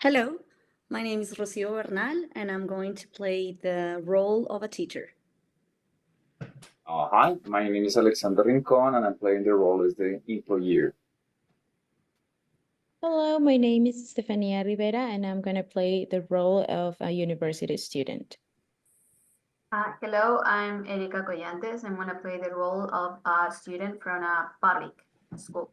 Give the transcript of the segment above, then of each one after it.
Hello, my name is Rocio Bernal, and I'm going to play the role of a teacher. Hi, my name is Alexander Rincon, and I'm playing the role as the employer. Hello, my name is Stefania Rivera, and I'm going to play the role of a university student. Hello, I'm Erika Collantes. I'm going to play the role of a student from a public school.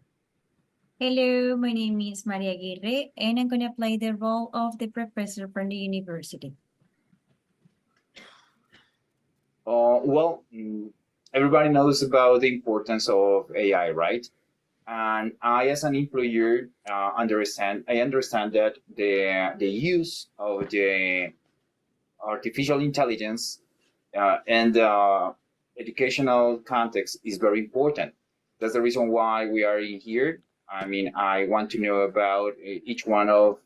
Hello, my name is Maria Aguirre, and I'm going to play the role of the professor from the university. Everybody knows about the importance of AI, right? And I, as an employer, understand that the use of the artificial intelligence and educational context is very important. That's the reason why we are in here. I mean, I want to know about each one of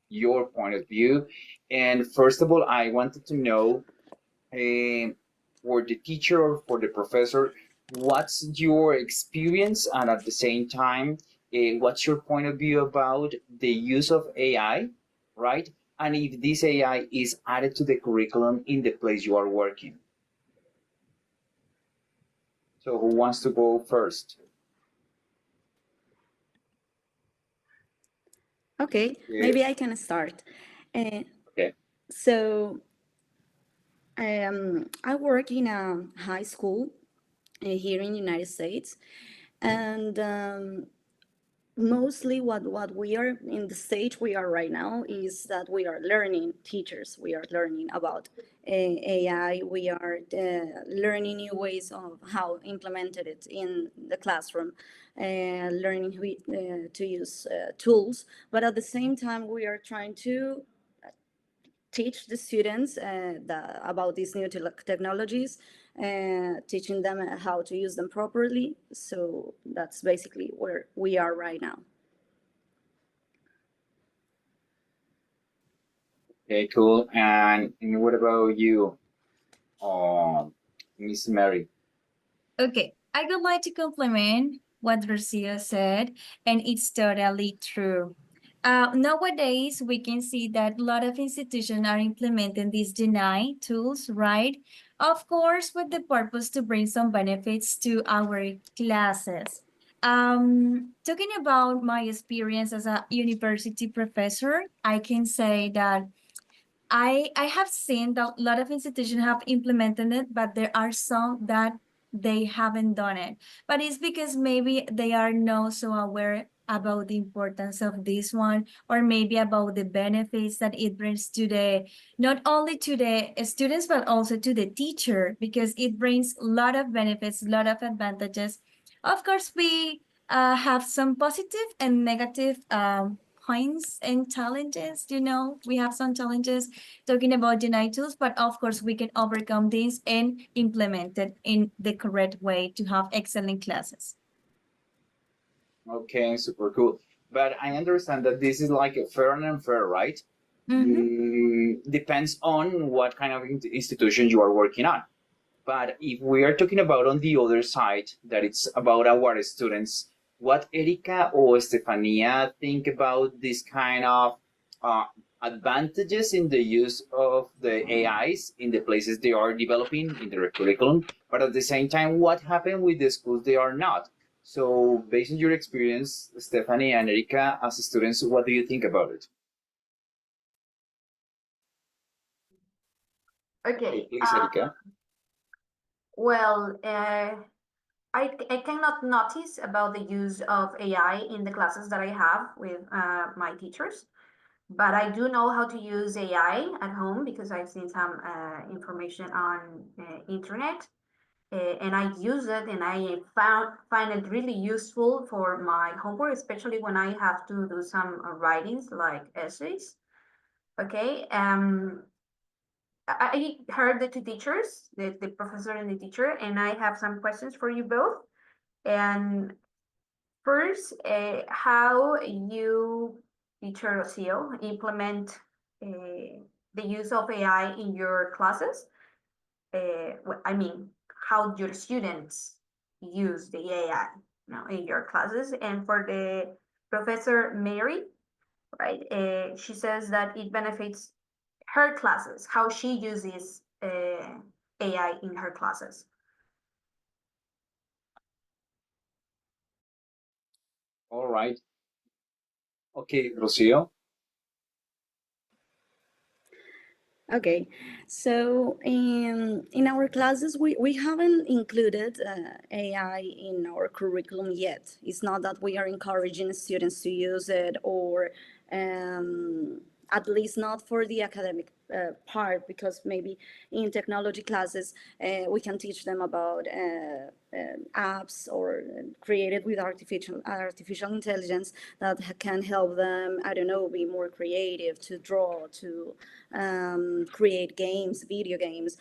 your point of view. And first of all, I wanted to know for the teacher or for the professor, what's your experience, and at the same time, what's your point of view about the use of AI, right? And if this AI is added to the curriculum in the place you are working. So who wants to go first? Okay, maybe I can start. Okay. So I work in a high school here in the United States, and mostly what we are in the stage we are right now is that we are learning teachers. We are learning about AI. We are learning new ways of how implemented it in the classroom, learning to use tools. But at the same time, we are trying to teach the students about these new technologies, teaching them how to use them properly. So that's basically where we are right now. Okay, cool. And what about you, Miss Mary? Okay, I would like to compliment what Rocio said, and it's totally true. Nowadays, we can see that a lot of institutions are implementing these deny tools, right? Of course, with the purpose to bring some benefits to our classes. Talking about my experience as a university professor, I can say that I have seen that a lot of institutions have implemented it, but there are some that they haven't done it. But it's because maybe they are not so aware about the importance of this one, or maybe about the benefits that it brings to the, not only to the students, but also to the teacher, because it brings a lot of benefits, a lot of advantages. Of course, we have some positive and negative points and challenges. We have some challenges talking about deny tools, but of course we can overcome these and implement it in the correct way to have excellent classes. Okay, super cool. But I understand that this is like a fair and unfair, right? Depends on what kind of institution you are working on. But if we are talking about on the other side, that it's about our students, what Erika or Stefania think about this kind of advantages in the use of the AIs in the places they are developing in their curriculum, but at the same time, what happened with the schools they are not? So based on your experience, Stephanie and Erika, as students, what do you think about it? Okay. Please, Erika. Well, I cannot notice about the use of AI in the classes that I have with my teachers, but I do know how to use AI at home because I've seen some information on internet. And I use it, and I find it really useful for my homework, especially when I have to do some writings like essays. Okay. I heard the two teachers, the professor and the teacher, and I have some questions for you both. And first, how you, teacher Rocio, implement the use of AI in your classes? I mean, how your students use the AI in your classes. And for the Professor Mary, right? She says that it benefits her classes, how she uses AI in her classes. All right. Okay, Rocio. Okay, so in our classes, we haven't included AI in our curriculum yet. It's not that we are encouraging students to use it, or at least not for the academic part, because maybe in technology classes we can teach them about apps or created with artificial intelligence that can help them, I don't know, be more creative, to draw, to create games, video games,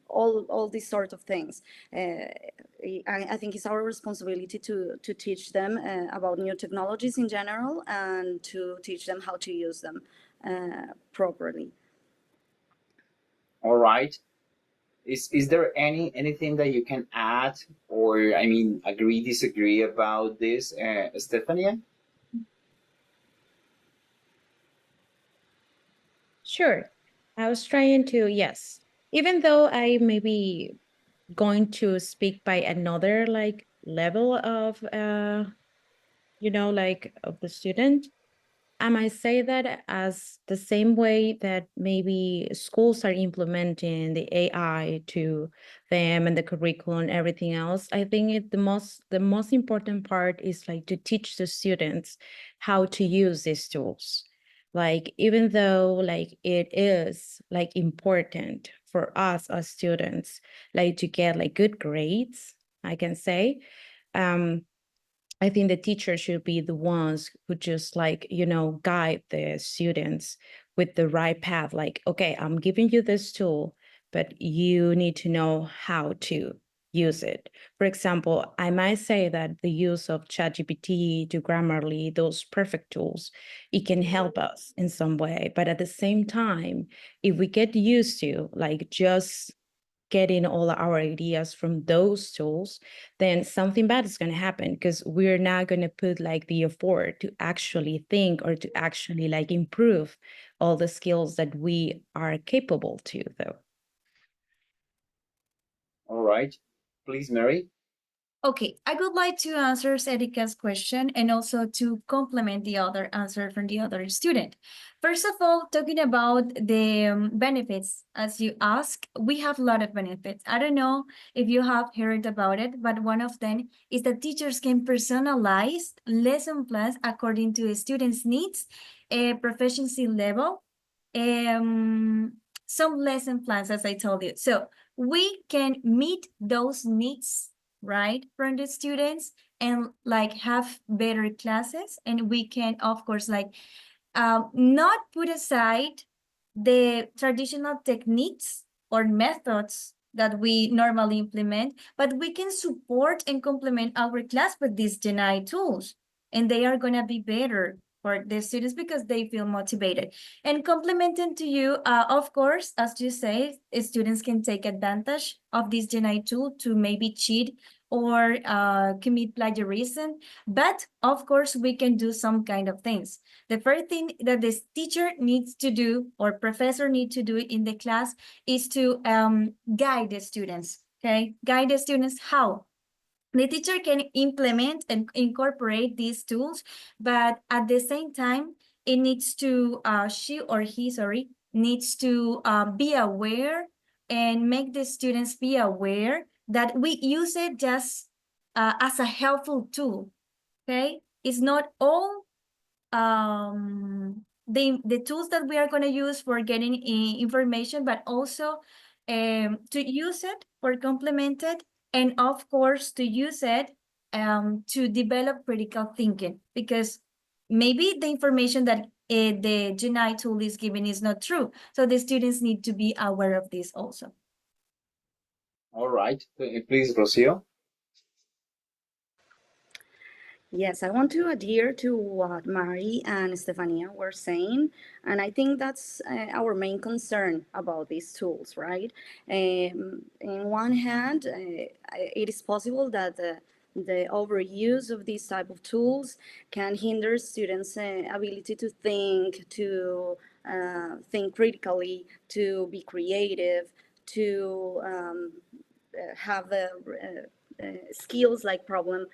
all these sort of things. I think it's our responsibility to teach them about new technologies in general, and to teach them how to use them properly. All right. Is there anything that you can add, or I mean, agree, disagree about this, Stephanie? Sure. I was trying to, yes. Even though I may be going to speak by another like level of like of the student, I might say that as the same way that maybe schools are implementing the AI to them and the curriculum and everything else. I think the most important part is like to teach the students how to use these tools. Like even though like it is like important for us as students, like to get like good grades, I can say. Um, I think the teacher should be the ones who just like, guide the students with the right path. Like, okay, I'm giving you this tool, but you need to know how to use it. For example, I might say that the use of ChatGPT to Grammarly, those perfect tools, it can help us in some way. But at the same time, if we get used to like just getting all our ideas from those tools, then something bad is going to happen because we're not going to put like the effort to actually think or to actually like improve all the skills that we are capable to, though. All right. Please, Mary. Okay, I would like to answer Erika's question and also to complement the other answer from the other student. First of all, talking about the benefits, as you ask, we have a lot of benefits. I don't know if you have heard about it, but one of them is that teachers can personalize lesson plans according to a student's needs, a proficiency level, some lesson plans, as I told you. So we can meet those needs, right, from the students, and like have better classes, and we can of course like not put aside the traditional techniques or methods that we normally implement, but we can support and complement our class with these GenAI tools, and they are going to be better for the students because they feel motivated. And complementing to you, of course, as you say, students can take advantage of this GenAI tool to maybe cheat or commit plagiarism, but of course we can do some kind of things. The first thing that this teacher needs to do or professor needs to do in the class is to guide the students, okay? Guide the students how? The teacher can implement and incorporate these tools, but at the same time, it needs to, she or he, sorry, needs to be aware and make the students be aware that we use it just as a helpful tool, okay? It's not all the tools that we are going to use for getting information, but also to use it for complemented, and of course to use it to develop critical thinking, because maybe the information that the GenAI tool is giving is not true. So the students need to be aware of this also. All right. Please, Rocio. Yes, I want to adhere to what Mari and Stefania were saying, and I think that's our main concern about these tools, right? In one hand, it is possible that The overuse of these type of tools can hinder students' ability to think critically, to be creative, to have skills like problem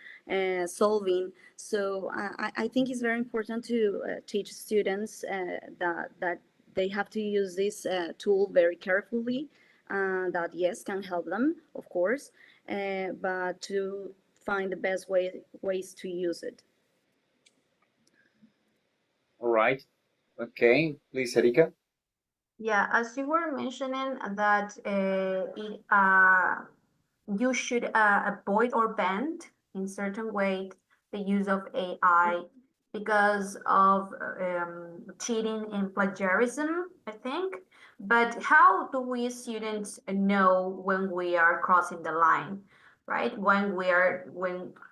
solving. So I think it's very important to teach students that they have to use this tool very carefully. That yes can help them, of course, but to find the best ways to use it. All right. Okay. Please, Erika. Yeah, as you were mentioning that you should avoid or ban in certain way the use of AI because of cheating and plagiarism, I think. But how do we students know when we are crossing the line, right?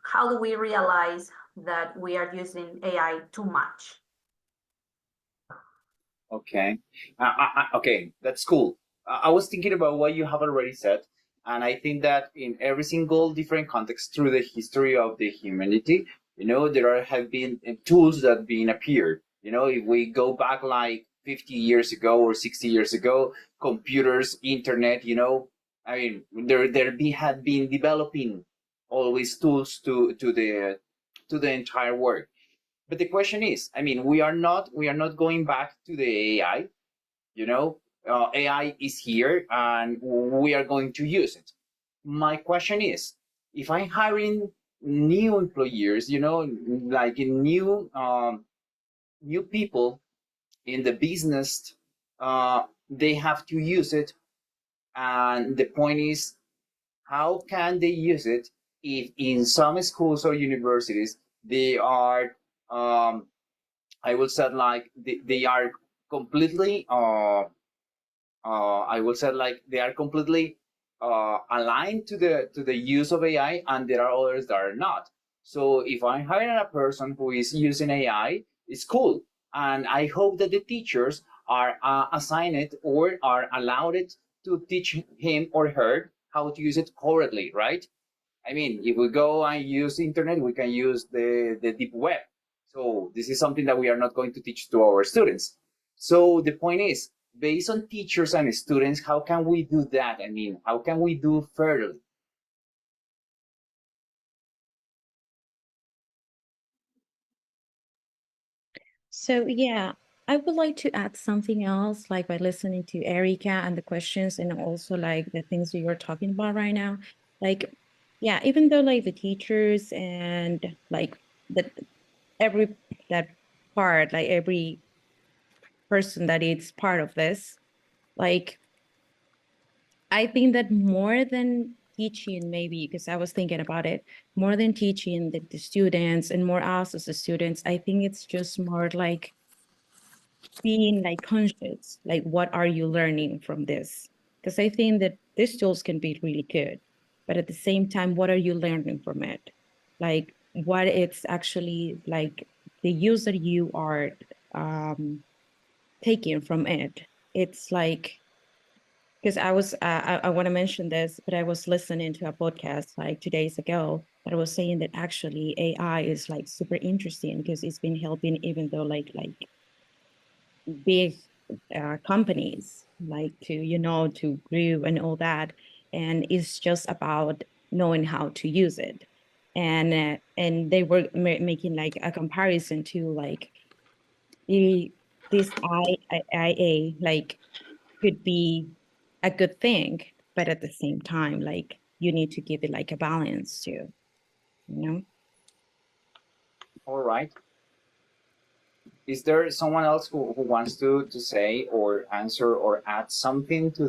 How do we realize that we are using AI too much? Okay. Okay, that's cool. I was thinking about what you have already said, and I think that in every single different context through the history of the humanity, there have been tools that have been appeared. If we go back like 50 years ago or 60 years ago, computers, internet, I mean, had been developing always tools to the entire world. But the question is, I mean, we are not going back to the AI. AI is here and we are going to use it. My question is, if I'm hiring new employers, like new people in the business, they have to use it. And the point is, how can they use it if in some schools or universities they are I would say like they are completely I would say like they are completely aligned to the use of AI, and there are others that are not. So if I'm hiring a person who is using AI, it's cool, and I hope that the teachers are assigned it or are allowed it to teach him or her how to use it correctly, right? I mean, if we go and use internet, we can use the deep web. So this is something that we are not going to teach to our students. So the point is, based on teachers and students, how can we do that? I mean, how can we do fairly? So yeah, I would like to add something else, like by listening to Erica and the questions, and also like the things that you're talking about right now. Like, yeah, even though like the teachers and like the every that part, like every person that is part of this, like I think that more than teaching, maybe because I was thinking about it, more than teaching the students and more us as the students, I think it's just more like being like conscious, like what are you learning from this? Because I think that these tools can be really good, but at the same time, what are you learning from it? Like what it's actually like the use that you are taking from it. It's like because I want to mention this, but I was listening to a podcast like 2 days ago that was saying that actually AI is like super interesting because it's been helping even though like big companies like to grow and all that, and it's just about knowing how to use it, and they were making like a comparison to like the this IA like could be a good thing, but at the same time like you need to give it like a balance too, you know. All right. Is there someone else who wants to say or answer or add something to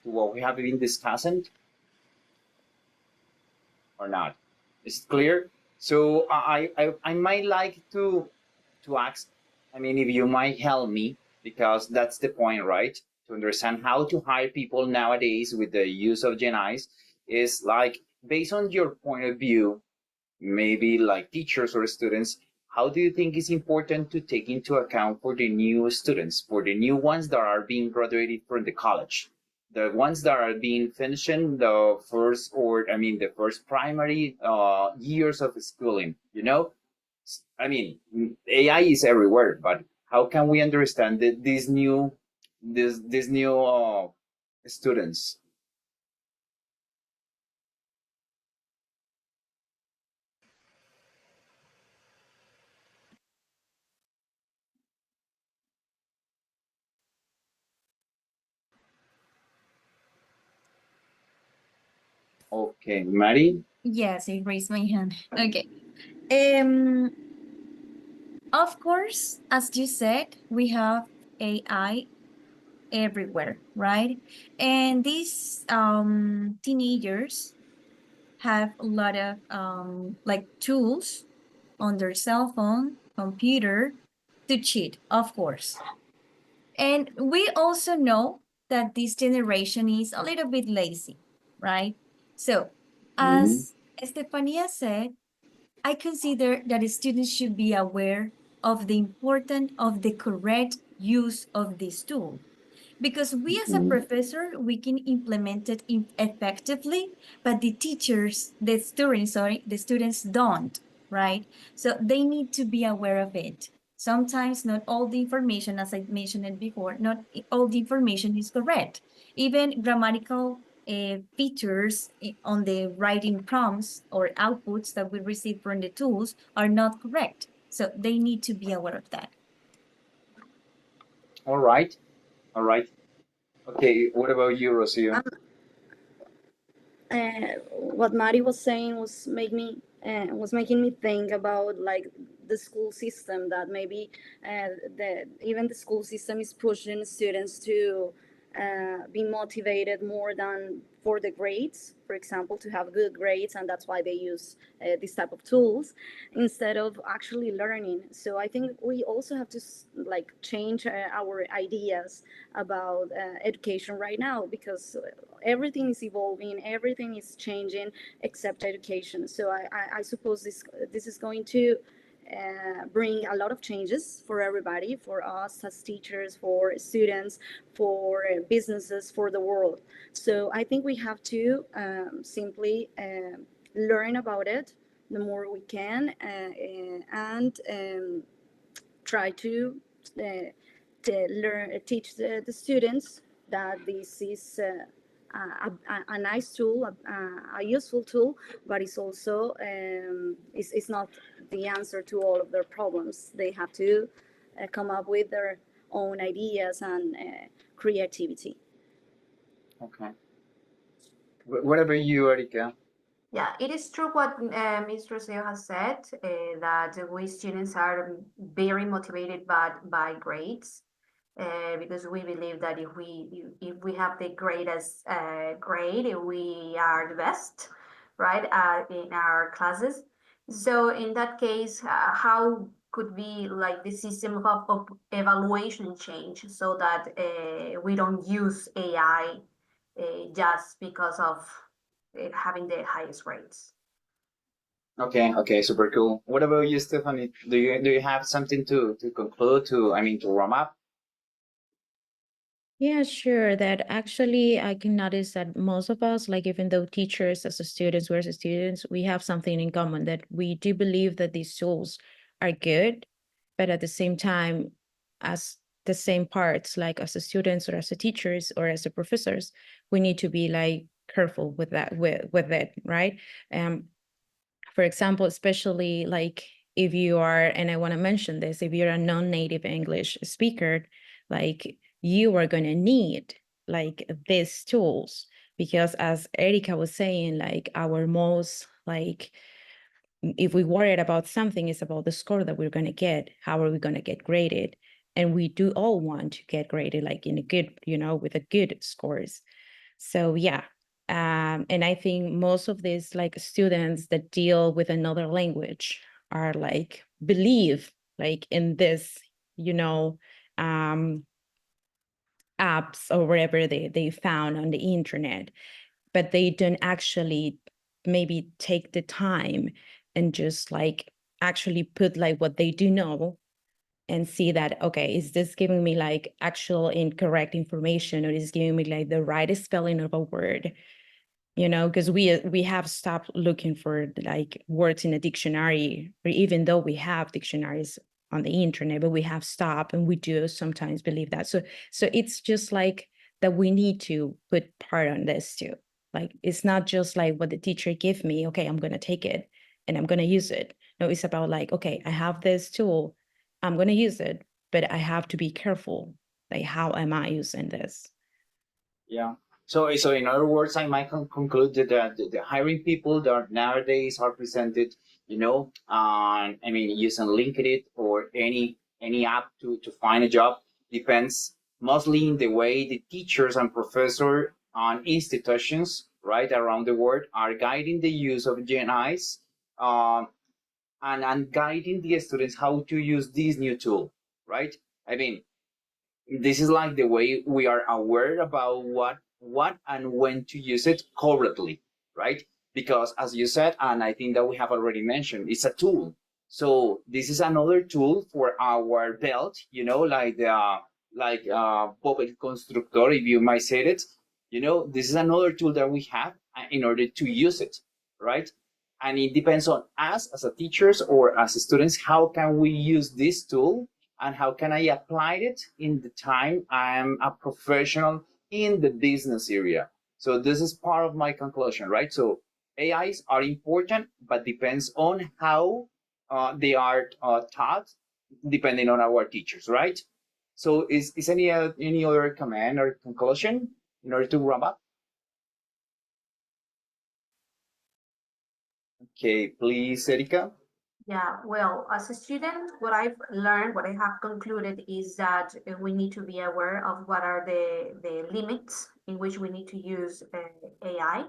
what we have been discussing or not? Is it clear? So I might like to ask, I mean, if you might help me, because that's the point, right? To understand how to hire people nowadays with the use of Gen Is is like, based on your point of view, maybe like teachers or students, how do you think it's important to take into account for the new students, for the new ones that are being graduated from the college? the ones that are being finishing the first, or I mean the first primary years of schooling, you know. I mean, AI is everywhere, but how can we understand these new these new students? Okay, Mari. Yes, I raised my hand. Okay. Of course, as you said, we have AI everywhere, right? And these teenagers have a lot of like tools on their cell phone, computer to cheat, of course. And we also know that this generation is a little bit lazy, right? So, Mhm. as Estefania said, I consider that students should be aware of the importance of the correct use of this tool, because we as a Mhm. professor we can implement it effectively, but the teachers, the students don't, right? So they need to be aware of it. Sometimes not all the information, as I mentioned it before, not all the information is correct. Even grammatical features on the writing prompts or outputs that we receive from the tools are not correct, so they need to be aware of that. All right, all right. Okay, what about you, Rocio? What Mari was saying was making me think about like the school system, that maybe the even the school system is pushing students to be motivated more than for the grades, for example, to have good grades, and that's why they use this type of tools instead of actually learning. So I think we also have to like change our ideas about education right now, because everything is evolving, everything is changing except education. So I suppose this is going to bring a lot of changes for everybody, for us as teachers, for students, for businesses, for the world. So I think we have to simply learn about it the more we can, and try to teach the students that this is a nice tool, a useful tool, but it's also it's not the answer to all of their problems. They have to come up with their own ideas and creativity. Okay. What about you, Erika? Yeah, it is true what Ms. Roseo has said, that we students are very motivated by grades, because we believe that if we have the greatest grade, we are the best, right, in our classes. So in that case, how could be like the system of evaluation change so that we don't use AI just because of having the highest grades? Okay, okay, super cool. What about you, Stephanie? Do you have something to conclude, to I mean to wrap up? Yeah, sure. That actually, I can notice that most of us, like even though teachers as a students, we're as students, we have something in common, that we do believe that these tools are good, but at the same time, as the same parts, like as a students or as a teachers or as a professors, we need to be like careful with that, with it, right? For example, especially like if you are, and I want to mention this, if you're a non-native English speaker, like you are going to need like these tools, because as Erica was saying, like our most like, if we worried about something, it's about the score that we're going to get. How are we going to get graded? And we do all want to get graded like in a good, with a good scores. So yeah, and I think most of these like students that deal with another language are like believe like in this, you know, um, apps or wherever they found on the internet, but they don't actually maybe take the time and just like actually put like what they do know and see that, okay, is this giving me like actual incorrect information, or is giving me like the right spelling of a word? You know, because we have stopped looking for like words in a dictionary, or even though we have dictionaries on the internet, but we have stopped, and we do sometimes believe that. So it's just like that we need to put part on this too. Like, it's not just like what the teacher gave me, okay, I'm going to take it and I'm going to use it. No, it's about like, okay, I have this tool, I'm going to use it, but I have to be careful. Like, how am I using this? Yeah. So in other words, I might conclude that the hiring people that nowadays are presented, I mean, using LinkedIn or any app to find a job depends mostly in the way the teachers and professors and institutions right around the world are guiding the use of GNIs, and guiding the students how to use this new tool, right? I mean, this is like the way we are aware about what and when to use it correctly, right? Because as you said, and I think that we have already mentioned, it's a tool. So this is another tool for our belt, like the puppet constructor, if you might say it. This is another tool that we have in order to use it, right? And it depends on us as a teachers or as students, how can we use this tool and how can I apply it in the time I'm a professional in the business area. So this is part of my conclusion, right? So AIs are important, but depends on how they are taught, depending on our teachers, right? So is any other comment or conclusion in order to wrap up? Okay, please, Erika. Yeah, well, as a student, what I've learned, what I have concluded is that we need to be aware of what are the limits in which we need to use AI,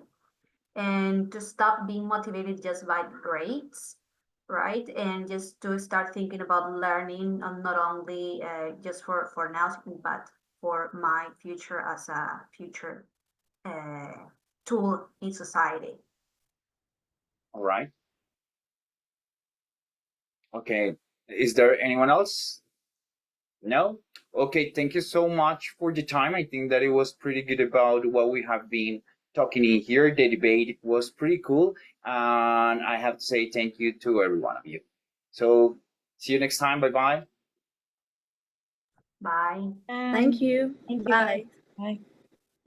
and to stop being motivated just by grades, right? And just to start thinking about learning, and not only just for now, but for my future as a future tool in society. All right. Okay. Is there anyone else? No? Okay, thank you so much for the time. I think that it was pretty good about what we have been talking in here. The debate was pretty cool. And I have to say thank you to every one of you. So see you next time. Bye-bye. Bye. Thank you. Thank you, Bye. guys. Bye.